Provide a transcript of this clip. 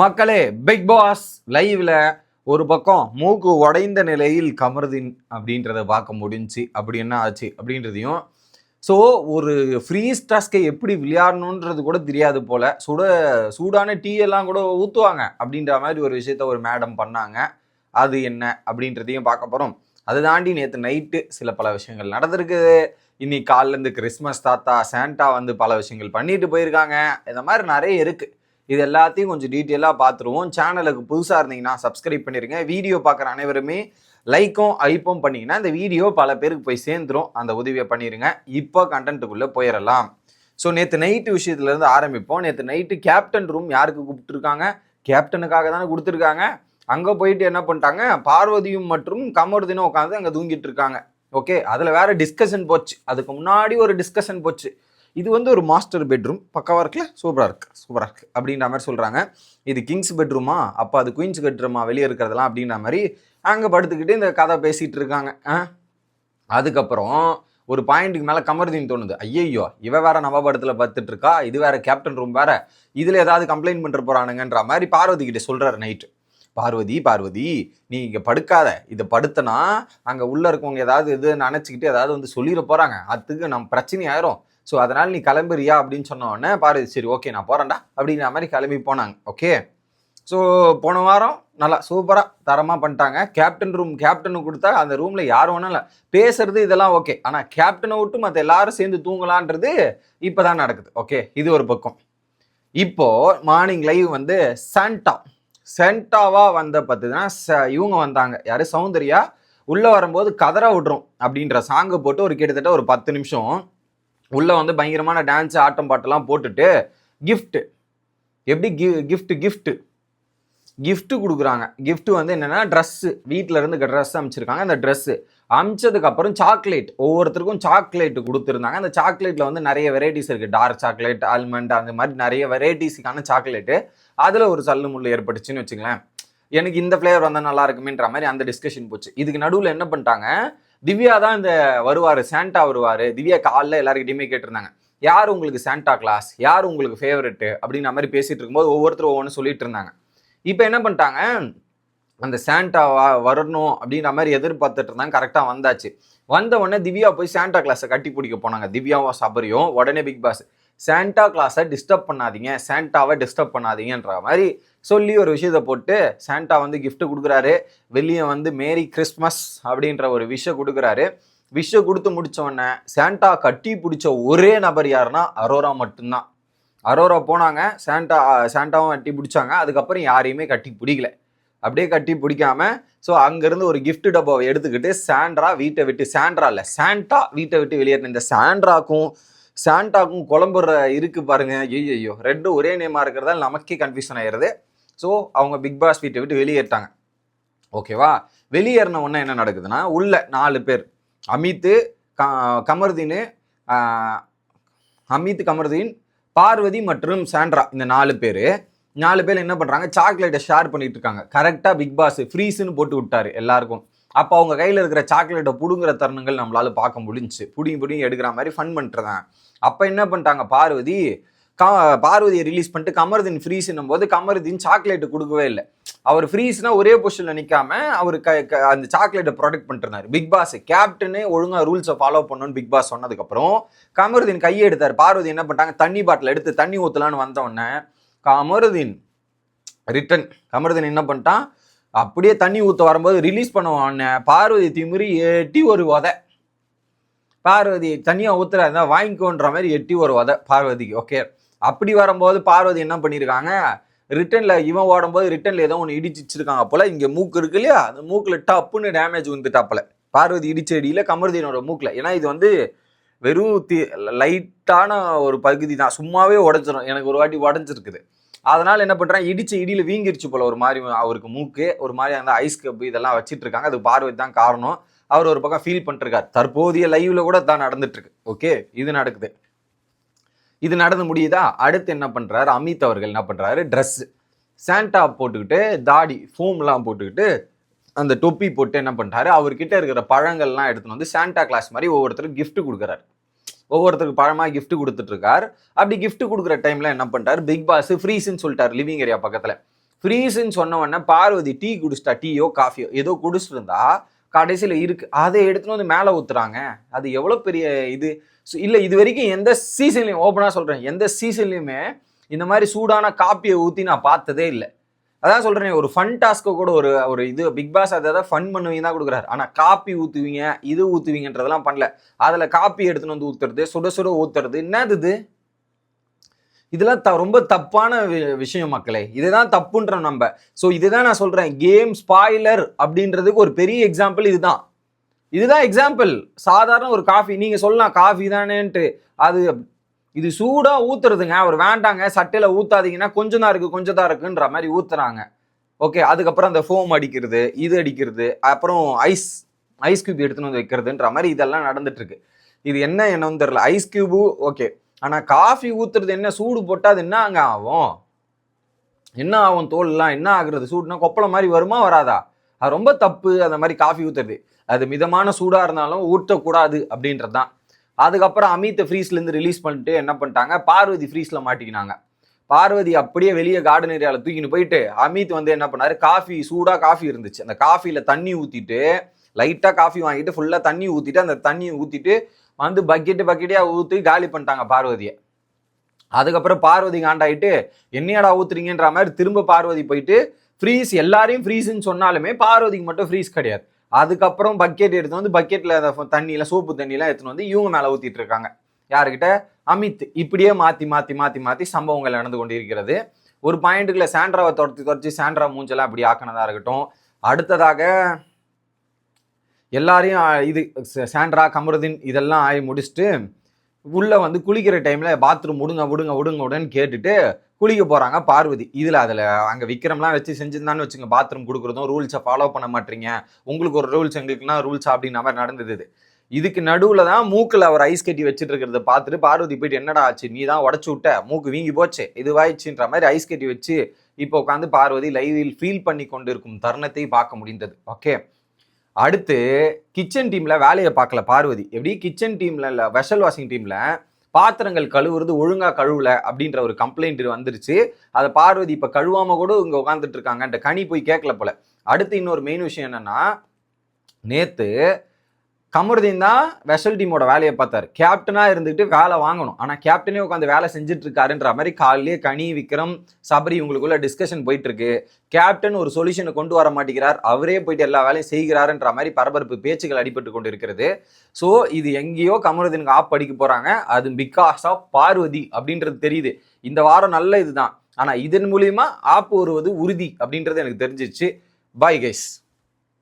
மக்களே, big pass லைவ்ல ஒரு பக்கம் மூக்கு உடைந்த நிலையில் கமருதீன் அப்படின்றத பார்க்க முடிஞ்சு. அப்படி என்ன ஆச்சு அப்படின்றதையும், ஸோ ஒரு ஃப்ரீஸ் டாஸ்கை எப்படி விளையாடணுன்றது கூட தெரியாது போல. சூடான டீ எல்லாம் கூட ஊற்றுவாங்க அப்படின்ற மாதிரி ஒரு விஷயத்த ஒரு மேடம் பண்ணாங்க. அது என்ன அப்படின்றதையும் பார்க்க போகிறோம். அதை தாண்டி நேற்று நைட்டு சில பல விஷயங்கள் நடந்திருக்குது. இன்னைக்கு காலிலேருந்து கிறிஸ்மஸ் தாத்தா சாண்டா வந்து பல விஷயங்கள் பண்ணிட்டு போயிருக்காங்க. இந்த மாதிரி நிறைய இருக்குது. இது எல்லாத்தையும் கொஞ்சம் டீட்டெயிலாக பார்த்துருவோம். சேனலுக்கு புதுசாக இருந்தீங்கன்னா சப்ஸ்கிரைப் பண்ணிடுங்க. வீடியோ பார்க்குற அனைவருமே லைக்கும் ஐப்பும் பண்ணிங்கன்னா இந்த வீடியோ பல பேருக்கு போய் சேர்ந்துடும். அந்த உதவியை பண்ணிடுங்க. இப்போ கண்டென்ட்டுக்குள்ளே போயிடலாம். ஸோ நேற்று நைட்டு விஷயத்துலேருந்து ஆரம்பிப்போம். நேற்று நைட்டு கேப்டன் ரூம் யாருக்கு கூப்பிட்டுருக்காங்க? கேப்டனுக்காக தானே கொடுத்துருக்காங்க. அங்கே போயிட்டு என்ன பண்ணிட்டாங்க, பார்வதியும் மற்றும் கமருதீனும் உட்காந்து அங்கே தூங்கிட்டு இருக்காங்க. ஓகே, அதில் வேற டிஸ்கஷன் போச்சு. அதுக்கு முன்னாடி ஒரு டிஸ்கஷன் போச்சு. இது வந்து ஒரு மாஸ்டர் பெட்ரூம், பக்காவாக இருக்குல்ல, சூப்பராக இருக்குது அப்படின்ற மாதிரி சொல்கிறாங்க. இது கிங்ஸ் பெட்ரூமா, அப்போ அது குயின்ஸ் பெட்ரூமா வெளியே இருக்கிறதெல்லாம் அப்படின்ற மாதிரி அங்கே படுத்துக்கிட்டு இந்த கதை பேசிகிட்டு இருக்காங்க. அதுக்கப்புறம் ஒரு பாயிண்ட்டுக்கு மேலே கமருதீன் தோணுது, ஐயையோ இவ வேற நவபடத்தில் படுத்துட்டு இருக்கா, இது வேற கேப்டன் ரூம் வேற, இதில் ஏதாவது கம்ப்ளைண்ட் பண்ணிட்டு போகிறானுங்கன்ற மாதிரி பார்வதி கிட்ட சொல்கிறாரு நைட்டு. பார்வதி நீ இங்கே படுக்காத, இதை படுத்தனா அங்கே உள்ளே இருக்கவங்க ஏதாவது இது நினச்சிக்கிட்டு ஏதாவது வந்து சொல்லிட போகிறாங்க, அதுக்கு நம்ம பிரச்சனை ஆயிரும். ஸோ அதனால் நீ கிளம்புறியா அப்படின்னு சொன்ன உடனே பார்வதி சரி ஓகே நான் போகிறேன்டா அப்படிங்கிற மாதிரி கிளம்பி போனாங்க. ஓகே, ஸோ போன வாரம் நல்லா சூப்பராக தரமாக பண்ணிட்டாங்க. கேப்டனுக்கு கொடுத்தா அந்த ரூமில் யாரும் ஒன்றும் இல்லை, பேசுறது இதெல்லாம் ஓகே. ஆனால் கேப்டனை விட்டு மற்ற எல்லாரும் சேர்ந்து தூங்கலான்றது இப்போ தான் நடக்குது. ஓகே, இது ஒரு பக்கம். இப்போது மார்னிங் லைவ் வந்து சென்டாவாக வந்த பார்த்துன்னா இவங்க வந்தாங்க, யார், சௌந்தர்யா உள்ளே வரும்போது கதற விட்றோம் அப்படின்ற சாங்கை போட்டு ஒரு கிட்டத்தட்ட ஒரு 10 நிமிஷம் உள்ளே வந்து பயங்கரமான டான்ஸு ஆட்டம் பாட்டெல்லாம் போட்டுட்டு கிஃப்ட்டு எப்படி கிஃப்ட்டு கொடுக்குறாங்க. கிஃப்ட்டு வந்து என்னென்னா ட்ரெஸ்ஸு, வீட்டில் இருந்து ட்ரெஸ் அமைச்சிருக்காங்க. அந்த ட்ரெஸ்ஸு அமிச்சதுக்கப்புறம் சாக்லேட், ஒவ்வொருத்தருக்கும் சாக்லேட் கொடுத்துருந்தாங்க. அந்த சாக்லேட்டில் வந்து நிறைய வெரைட்டிஸ் இருக்குது, டார்க் சாக்லேட், ஆல்மண்ட், அந்த மாதிரி நிறைய வெரைட்டிஸுக்கான சாக்லேட்டு. அதில் ஒரு சல்லு முள்ளு ஏற்பட்டுச்சுன்னு வச்சுங்களேன். எனக்கு இந்த ஃப்ளேவர் வந்தால் நல்லா இருக்குமேன்ற மாதிரி அந்த டிஸ்கஷன் போச்சு. இதுக்கு நடுவில் என்ன பண்ணிட்டாங்க, திவ்யா தான் இந்த வருவார், சாண்டா வருவார். திவ்யா காலைல எல்லாருக்கிட்டையுமே கேட்டிருந்தாங்க, யார் உங்களுக்கு சாண்டா கிளாஸ், யார் உங்களுக்கு ஃபேவரெட்டு அப்படின்ற மாதிரி பேசிகிட்டு இருக்கும்போது ஒவ்வொருத்தரும் ஒவ்வொன்று சொல்லிட்டு இருந்தாங்க. இப்போ என்ன பண்ணிட்டாங்க, அந்த சாண்டா வரணும் அப்படின்ற மாதிரி எதிர்பார்த்துட்டு இருந்தாங்க. கரெக்டாக வந்தாச்சு. வந்த உடனே திவ்யா போய் சாண்டா கிளாஸை கட்டி பிடிக்க போனாங்க. திவ்யாவும் சபரியும். உடனே பிக் பாஸ் சாண்டா கிளாஸை டிஸ்டர்ப் பண்ணாதீங்க, சாண்டாவை டிஸ்டர்ப் பண்ணாதீங்கன்ற மாதிரி சொல்லி ஒரு விஷயத்தை போட்டு சாண்டா வந்து கிஃப்ட் கொடுக்குறாரு. வெளியே வந்து மேரி கிறிஸ்மஸ் அப்படின்ற ஒரு விஷயம் கொடுக்குறாரு. விஷயம் கொடுத்து முடித்தோடனே சாண்டா கட்டி பிடிச்ச ஒரே நபர் யாருன்னா அரோரா மட்டும்தான். அரோரா போனாங்க, சாண்டாவும் கட்டி பிடிச்சாங்க. அதுக்கப்புறம் யாரையுமே கட்டி பிடிக்கல. அப்படியே கட்டி பிடிக்காம ஸோ அங்கேருந்து ஒரு கிஃப்ட் டப்பாவை எடுத்துக்கிட்டு சாண்டா வீட்டை விட்டு வெளியேறின இந்த சாண்டாக்கும் குழம்புற இருக்கு பாருங்க. ஐயோ ரெண்டும் ஒரே நேமாக இருக்கிறதால நமக்கே கன்ஃபியூஷன் ஆயிடுது. ஸோ அவங்க பிக் பாஸ் வீட்டை விட்டு வெளியேறிட்டாங்க. ஓகேவா, வெளியேறின உடனே என்ன நடக்குதுன்னா, உள்ள 4 பேர், அமித், கமருதீன், பார்வதி மற்றும் சாண்ட்ரா, இந்த 4 பேர் என்ன பண்ணுறாங்க, சாக்லேட்டை ஷேர் பண்ணிட்டு இருக்காங்க. கரெக்டாக பிக் பாஸ் ஃப்ரீஸ்ன்னு போட்டு விட்டாரு எல்லாருக்கும். அப்போ அவங்க கையில் இருக்கிற சாக்லேட்டை பிடுங்குற தருணங்கள் நம்மளால பார்க்க முடிஞ்சிச்சு. புடிங்கி எடுக்கிற மாதிரி ஃபன் பண்ணிட்டுருந்தாங்க. அப்போ என்ன பண்ணிட்டாங்க, பார்வதியை ரிலீஸ் பண்ணிட்டு கமருதீன் ஃப்ரீஸ்ன்னும் போது கமருதீன் சாக்லேட்டு கொடுக்கவே இல்லை. அவர் ஃப்ரீஸ்னா ஒரே பொசிஷனில் நிற்காம அவர் அந்த சாக்லேட்டை ப்ரொடெக்ட் பண்ணிட்டு இருந்தார். பிக் பாஸ் கேப்டனே ஒழுங்காக ரூல்ஸை ஃபாலோ பண்ணணும்னு பிக் பாஸ் சொன்னதுக்கப்புறம் கமருதீன் கையை எடுத்தார். பார்வதி என்ன பண்ணிட்டாங்க, தண்ணி பாட்டில் எடுத்து தண்ணி ஊற்றலான்னு வந்தோடனே கமருதீன் என்ன பண்ணிட்டான், அப்படியே தண்ணி ஊற்ற வரும்போது ரிலீஸ் பண்ணுவான்னு பார்வதி திமிரி எட்டி ஒரு உதை. பார்வதி தனியாக ஊற்றுறா வாங்கிக்கோன்ற மாதிரி எட்டி ஒரு உதை பார்வதிக்கு. ஓகே, அப்படி வரும்போது பார்வதி என்ன பண்ணியிருக்காங்க, ரிட்டனில் இவன் ஓடும்போது ரிட்டனில் ஏதோ ஒன்று இடிச்சிருக்காங்க போல். இங்கே மூக்கு இருக்கு இல்லையா, அந்த மூக்கில் டப்புன்னு டேமேஜ் வந்துட்டாப்புல பார்வதி இடிச்ச அடியில் கமருதீனோட மூக்கில். ஏன்னா இது வந்து வெறும் லைட்டான ஒரு பகுதி தான், சும்மாவே உடஞ்சிடும். எனக்கு ஒரு வாட்டி உடஞ்சிருக்குது. அதனால் என்ன பண்ணுறேன், இடிச்ச இடியில் வீங்கிருச்சு போல் ஒரு மாதிரி அவருக்கு மூக்கு. ஒரு மாதிரி அந்த ஐஸ் கப்பு இதெல்லாம் வச்சிட்டு இருக்காங்க. அது பார்வதி தான் காரணம். அவர் ஒரு பக்கம் ஃபீல் பண்ணிருக்காரு. தற்போதைய லைவ்ல கூட தான் நடந்துட்டு இருக்கு. ஓகே, இது நடக்குது. இது நடந்து முடியுதா, அடுத்து என்ன பண்றாரு, அமித் அவர்கள் என்ன பண்றாரு, ட்ரெஸ் சாண்டா போட்டுக்கிட்டு தாடி ஃபோம்லாம் போட்டுக்கிட்டு அந்த தொப்பி போட்டு என்ன பண்றாரு, அவர்கிட்ட இருக்கிற பழங்கள்லாம் எடுத்துன்னு வந்து சாண்டா கிளாஸ் மாதிரி ஒவ்வொருத்தருக்கு கிஃப்ட் கொடுக்குறாரு. ஒவ்வொருத்தருக்கு பழமாக கிஃப்ட் கொடுத்துட்டு இருக்காரு. அப்படி கிஃப்ட் கொடுக்குற டைம்ல என்ன பண்ணிட்டாரு, பிக் பாஸ் ஃப்ரீஸ்ன்னு சொல்லிட்டாரு லிவிங் ஏரியா பக்கத்தில். ஃப்ரீஸ்ன்னு சொன்ன உடனே பார்வதி டீ குடிச்சிட்டா, டீயோ காஃபியோ ஏதோ குடிச்சிட்டு இருந்தா கடைசியில் இருக்கு அதை எடுத்துன்னு வந்து மேலே ஊத்துறாங்க. அது எவ்வளோ பெரிய இது. இல்லை இது வரைக்கும் எந்த சீசன்லையும், ஓப்பனாக சொல்கிறேன், எந்த சீசன்லையுமே இந்த மாதிரி சூடான காப்பியை ஊற்றி நான் பார்த்ததே இல்லை. அதான் சொல்கிறேன், ஒரு ஃபன் டாஸ்க்கு கூட ஒரு இது பிக் பாஸ் அதை தான் ஃபன் பண்ணுவீங்க தான் கொடுக்குறாரு. ஆனால் காப்பி ஊற்றுவீங்க இது ஊற்றுவீங்கன்றதெல்லாம் பண்ணல. அதில் காப்பி எடுத்துன்னு வந்து ஊற்றுறது, சுட சுட ஊற்றுறது, என்னது இது? இதெல்லாம் ரொம்ப தப்பான விஷயம் மக்களே. இதுதான் தப்புன்றோம் நம்ம. ஸோ இதுதான் நான் சொல்கிறேன், கேம் ஸ்பாய்லர் அப்படின்றதுக்கு ஒரு பெரிய எக்ஸாம்பிள் இதுதான் எக்ஸாம்பிள். சாதாரண ஒரு காஃபி நீங்கள் சொல்லலாம் காஃபி தானேன்ட்டு, அது இது சூடாக ஊற்றுறதுங்க. அவர் வேண்டாங்க சட்டையில் ஊற்றாதீங்கன்னா கொஞ்சம் தான் இருக்குன்ற மாதிரி ஊற்றுறாங்க. ஓகே, அதுக்கப்புறம் அந்த ஃபோம் அடிக்கிறது, இது அடிக்கிறது, அப்புறம் ஐஸ் கியூப் எடுத்துன்னு வந்து வைக்கிறதுன்ற மாதிரி இதெல்லாம் நடந்துட்டுருக்கு. இது என்னன்னு தெரியல. ஐஸ் கியூபு ஓகே, ஆனால் காஃபி ஊற்றுறது என்ன, சூடு போட்டால் அது என்ன ஆகும் தோல்லாம் என்ன ஆகுறது? சூடுனா கொப்பளம் மாதிரி வருமா வராதா? அது ரொம்ப தப்பு. அந்த மாதிரி காஃபி ஊற்றுறது அது மிதமான சூடாக இருந்தாலும் ஊற்றக்கூடாது அப்படின்றது தான். அதுக்கப்புறம் அமித்தை ஃப்ரீஸ்லேருந்து ரிலீஸ் பண்ணிட்டு என்ன பண்ணிட்டாங்க, பார்வதி ஃப்ரீஸில் மாட்டிக்கினாங்க. பார்வதி அப்படியே வெளியே கார்டன் ஏரியாவில் தூக்கின்னு போயிட்டு அமித் வந்து என்ன பண்ணாரு, சூடாக காஃபி இருந்துச்சு, அந்த காஃபியில் தண்ணி ஊற்றிட்டு லைட்டாக காஃபி வாங்கிட்டு ஃபுல்லாக தண்ணி ஊற்றிட்டு அந்த தண்ணியை ஊற்றிட்டு வந்து பக்கெட்டாக ஊற்றி காலி பண்ணிட்டாங்க பார்வதியை. அதுக்கப்புறம் பார்வதி காண்டாயிட்டு என்னையடா ஊத்துறீங்கன்ற மாதிரி திரும்ப பார்வதி போயிட்டு ஃப்ரீஸ், எல்லாரையும் ஃப்ரீஸ்ன்னு சொன்னாலுமே பார்வதிக்கு மட்டும் ஃப்ரீஸ் கிடையாது. அதுக்கப்புறம் பக்கெட் எடுத்து வந்து பக்கெட்டில் தண்ணியில் சோப்பு தண்ணியெலாம் எடுத்துன்னு வந்து இவங்க மேலே ஊற்றிட்டு இருக்காங்க. யாருக்கிட்ட? அமித். இப்படியே மாற்றி சம்பவங்கள் நடந்து கொண்டிருக்கிறது. ஒரு பாயிண்ட்டுக்குள்ள சாண்ட்ராவை துரத்தி சாண்ட்ரா மூஞ்செல்லாம் அப்படி ஆக்கினதாக இருக்கட்டும். அடுத்ததாக எல்லாரையும் இது சாண்ட்ரா கமருதீன் இதெல்லாம் ஆகி முடிச்சுட்டு உள்ளே வந்து குளிக்கிற டைமில் பாத்ரூம் விடுங்கன்னு கேட்டுட்டு குளிக்க போகிறாங்க பார்வதி. அதில் அங்கே விக்ரம்லாம் வச்சு செஞ்சுருந்தான்னு வச்சுங்க, பாத்ரூம் கொடுக்குறதும் ரூல்ஸை ஃபாலோ பண்ண மாட்டீங்க, உங்களுக்கு ஒரு ரூல்ஸ் எங்களுக்குன்னா ரூல்ஸா அப்படின்ற மாதிரி நடந்தது. இதுக்கு நடுவில் தான் மூக்கில் அவர் ஐஸ் கட்டி வச்சுட்டு இருக்கிறத பார்த்துட்டு பார்வதி போயிட்டு என்னடா ஆச்சு, நீ தான் உடச்சு விட்ட, மூக்கு வீங்கி போச்சு, இதுவாயிடுச்சுன்ற மாதிரி ஐஸ் கட்டி வச்சு இப்போ உட்காந்து பார்வதி லைவில் ஃபீல் பண்ணி கொண்டு இருக்கும் தருணத்தை பார்க்க முடிந்தது. ஓகே, அடுத்து கிச்சன் டீமில் வேலையை பார்க்கல பார்வதி. எப்படி கிச்சன் டீமில் இல்லை, வெஷல் வாஷிங் டீமில் பாத்திரங்கள் கழுவுறது ஒழுங்காக கழுவல அப்படின்ற ஒரு கம்ப்ளைண்ட் வந்துருச்சு. அதை பார்வதி இப்போ கழுவாமல் கூட இங்கே உட்காந்துட்டு இருக்காங்கன்ற கனி போய் கேட்கல போல. அடுத்து இன்னொரு மெயின் விஷயம் என்னன்னா, நேற்று கமருதீன் தான் வெஷல் டீமோட வேலையை பார்த்தாரு. கேப்டனாக இருந்துட்டு வேலை வாங்கணும், ஆனால் கேப்டனே உட்காந்து வேலை செஞ்சுட்டு இருக்காருன்ற மாதிரி காலையிலேயே கனி, விக்ரம், சபரி இவங்களுக்குள்ள டிஸ்கஷன் போயிட்டு இருக்கு. கேப்டன் ஒரு சொல்யூஷனை கொண்டு வர மாட்டேங்கிறார், அவரே போயிட்டு எல்லா வேலையும் செய்கிறாருன்ற மாதிரி பரபரப்பு பேச்சுகள் அடிபட்டு கொண்டு இருக்கிறது. ஸோ இது எங்கேயோ கமருதீனுக்கு ஆப் அடிக்க போறாங்க. அது பிகாஸ் ஆஃப் பார்வதி அப்படின்றது தெரியுது. இந்த வாரம் நல்ல இதுதான், ஆனால் இதன் மூலியமா ஆப் வருவது உறுதி அப்படின்றது எனக்கு தெரிஞ்சிச்சு. Bye guys.